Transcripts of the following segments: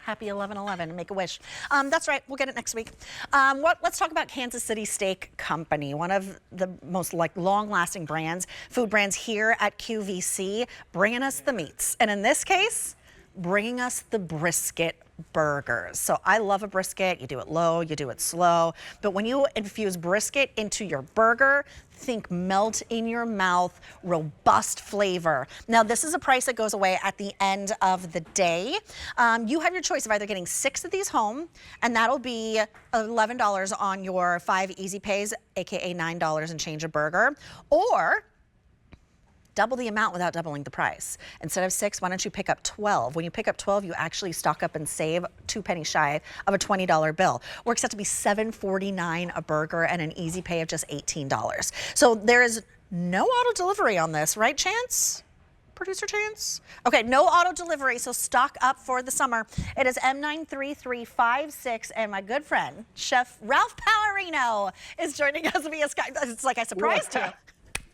Happy 11/11 and make a wish. That's right. We'll get it next week. Let's talk about Kansas City Steak Company, one of the most long-lasting food brands here at QVC, bringing us the meats. And in this case, bringing us the brisket burgers. So I love a brisket. You do it low, you do it slow. But when you infuse brisket into your burger, think melt in your mouth, robust flavor. Now, this is a price that goes away at the end of the day. You have your choice of either getting 6 of these home, and that'll be $11 on your 5 easy pays, aka $9 and change a burger, or double the amount without doubling the price. Instead of 6, why don't you pick up 12? When you pick up 12, you actually stock up and save 2 pennies shy of a $20 bill. Works out to be $7.49 a burger and an easy pay of just $18. So there is no auto delivery on this, right, Chance? Producer Chance? Okay, no auto delivery, so stock up for the summer. It is M93356, and my good friend, Chef Ralph Pallarino, is joining us via Skype. It's like I surprised you.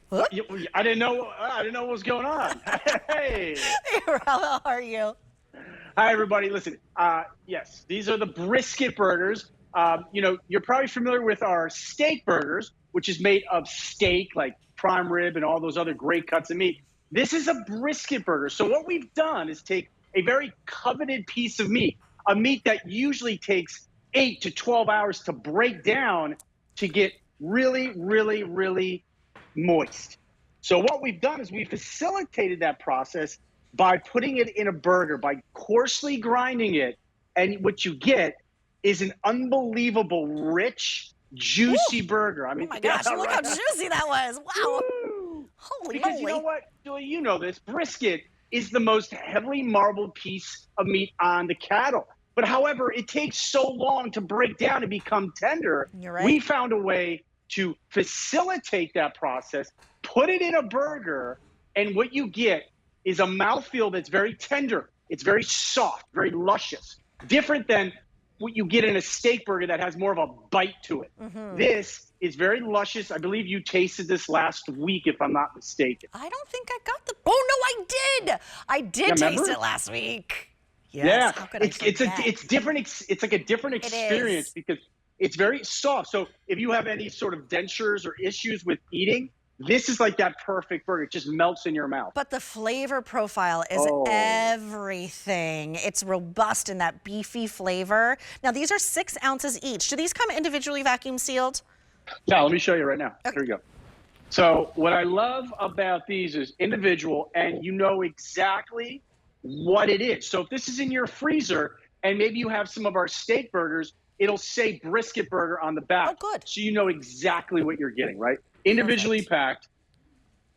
What? I didn't know what was going on. Hey. Hey, Ralph, how are you? Hi, everybody. Listen, yes, these are the brisket burgers. You're probably familiar with our steak burgers, which is made of steak, like prime rib and all those other great cuts of meat. This is a brisket burger. So what we've done is take a very coveted piece of meat, a meat that usually takes 8 to 12 hours to break down to get really, really, really moist. So what we've done is we facilitated that process by putting it in a burger, by coarsely grinding it, and what you get is an unbelievable, rich, juicy burger. I mean, oh my gosh, look how juicy that was. Wow. Woo. Holy because moly. You know what, Julie, you know this, brisket is the most heavily marbled piece of meat on the cattle. But however, it takes so long to break down and become tender. You're right. We found a way to facilitate that process, put it in a burger, and what you get is a mouthfeel that's very tender. It's very soft, very luscious. Different than what you get in a steak burger that has more of a bite to it. Mm-hmm. This is very luscious. I believe you tasted this last week, if I'm not mistaken. I don't think I got the... Oh, no, I did. I did taste it last week. Yes, yeah, how could I forget? it's different. It's like a different experience because it's very soft. So if you have any sort of dentures or issues with eating, this is like that perfect burger. It just melts in your mouth. But the flavor profile is everything. It's robust in that beefy flavor. Now, these are 6 ounces each. Do these come individually vacuum sealed? Yeah, let me show you right now. Okay. Here we go. So what I love about these is individual, and you know exactly what it is. So if this is in your freezer, and maybe you have some of our steak burgers, it'll say brisket burger on the back. Oh, good. So you know exactly what you're getting, right? Individually packed,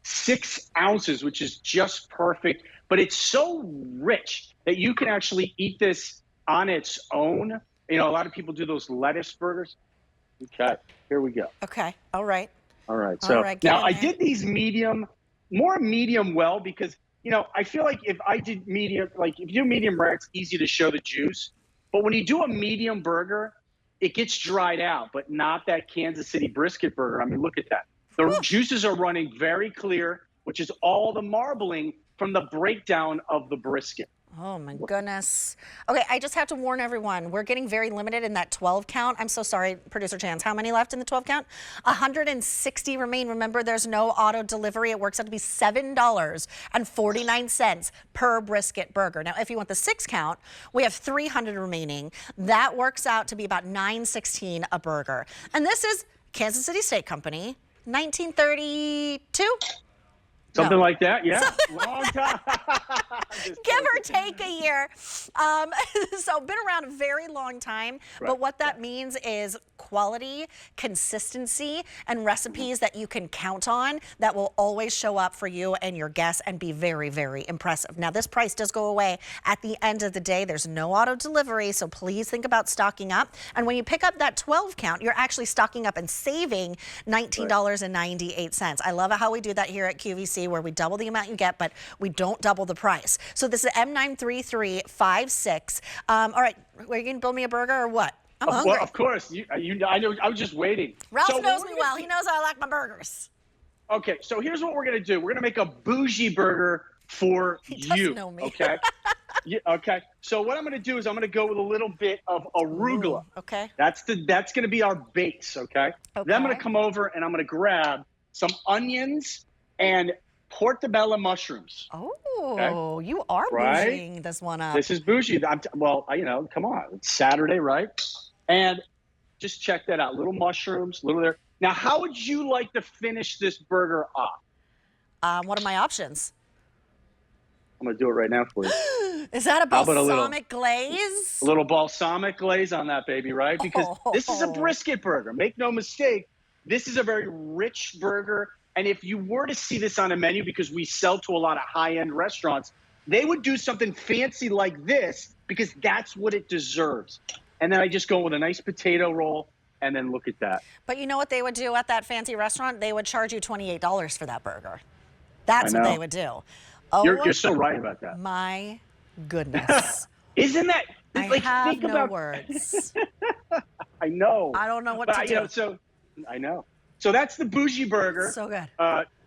6 ounces, which is just perfect. But it's so rich that you can actually eat this on its own. You know, a lot of people do those lettuce burgers. Okay, here we go. Okay, all right. All right, so now I did these more medium well, because, you know, I feel like if I did medium, like if you do medium rare, it's easy to show the juice. But when you do a medium burger, it gets dried out, but not that Kansas City brisket burger. I mean, look at that. The juices are running very clear, which is all the marbling from the breakdown of the brisket. Oh my goodness. Okay, I just have to warn everyone, we're getting very limited in that 12 count. I'm so sorry, Producer Chance. How many left in the 12 count? 160 remain. Remember, there's no auto delivery. It works out to be $7.49 per brisket burger. Now, if you want the 6 count, we have 300 remaining. That works out to be about $9.16 a burger. And this is Kansas City Steak Company, 1932. Something like that, yeah. Long time. Give or take a year. So been around a very long time, but what that means is quality, consistency, and recipes that you can count on that will always show up for you and your guests and be very, very impressive. Now, this price does go away at the end of the day. There's no auto delivery, so please think about stocking up. And when you pick up that 12 count, you're actually stocking up and saving $19.98. I love how we do that here at QVC, where we double the amount you get, but we don't double the price. So this is M93356. All right, are you going to build me a burger or what? I'm hungry. Well, of course. I know. I was just waiting. Ralph knows me well. He knows how I like my burgers. Okay, so here's what we're going to do. We're going to make a bougie burger for he does you. Know me. Okay. Okay. So what I'm going to do is I'm going to go with a little bit of arugula. Ooh, okay. That's going to be our base. Okay. Then I'm going to come over and I'm going to grab some onions and portobello mushrooms. Oh, okay? you are Right? bougieing this one up. This is bougie. Well, come on. It's Saturday, right? And just check that out. Little mushrooms, little there. Now, how would you like to finish this burger off? What are my options? I'm going to do it right now for you. Is that a How about balsamic glaze? A little balsamic glaze on that baby, right? Because this is a brisket burger. Make no mistake, this is a very rich burger. And if you were to see this on a menu, because we sell to a lot of high-end restaurants, they would do something fancy like this because that's what it deserves. And then I just go with a nice potato roll, and then look at that. But you know what they would do at that fancy restaurant? They would charge you $28 for that burger. That's what they would do. Oh, You're so right about that. My goodness. Isn't that? I have no words. I know. I don't know what to do. I know. So that's the bougie burger. So good.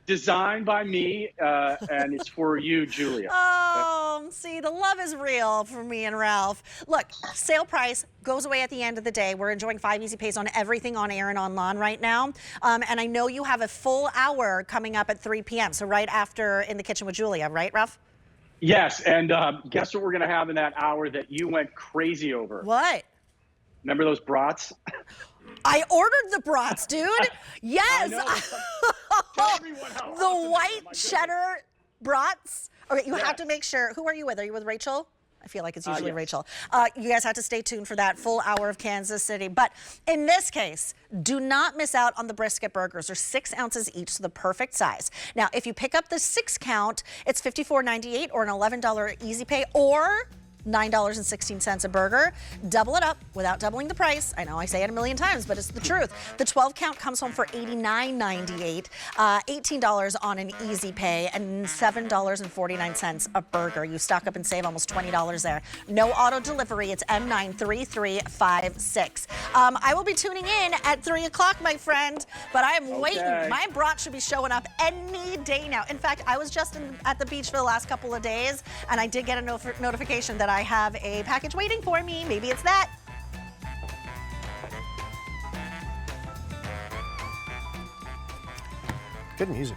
Designed by me, and it's for you, Julia. Oh, see, the love is real for me and Ralph. Look, sale price goes away at the end of the day. We're enjoying 5 easy pays on everything on air and online right now. And I know you have a full hour coming up at 3 p.m., so right after In the Kitchen with Julia, right, Ralph? Yes, and guess what we're going to have in that hour that you went crazy over? What? Remember those brats? I ordered the brats, dude. Yes. Tell everyone how the awesome white cheddar brats. Okay, you have to make sure. Who are you with? Are you with Rachel? I feel like it's usually yes. Rachel. You guys have to stay tuned for that full hour of Kansas City. But in this case, do not miss out on the brisket burgers. They're 6 ounces each, so the perfect size. Now, if you pick up the 6 count, it's $54.98 or an $11 easy pay, or $9.16 a burger. Double it up without doubling the price. I know I say it a million times, but it's the truth. The 12 count comes home for $89.98, $18 on an easy pay, and $7.49 a burger. You stock up and save almost $20 there. No auto delivery. It's M93356. I will be tuning in at 3 o'clock, my friend, but I am waiting. My brat should be showing up any day now. In fact, I was just at the beach for the last couple of days, and I did get a notification that I have a package waiting for me. Maybe it's that. Good music.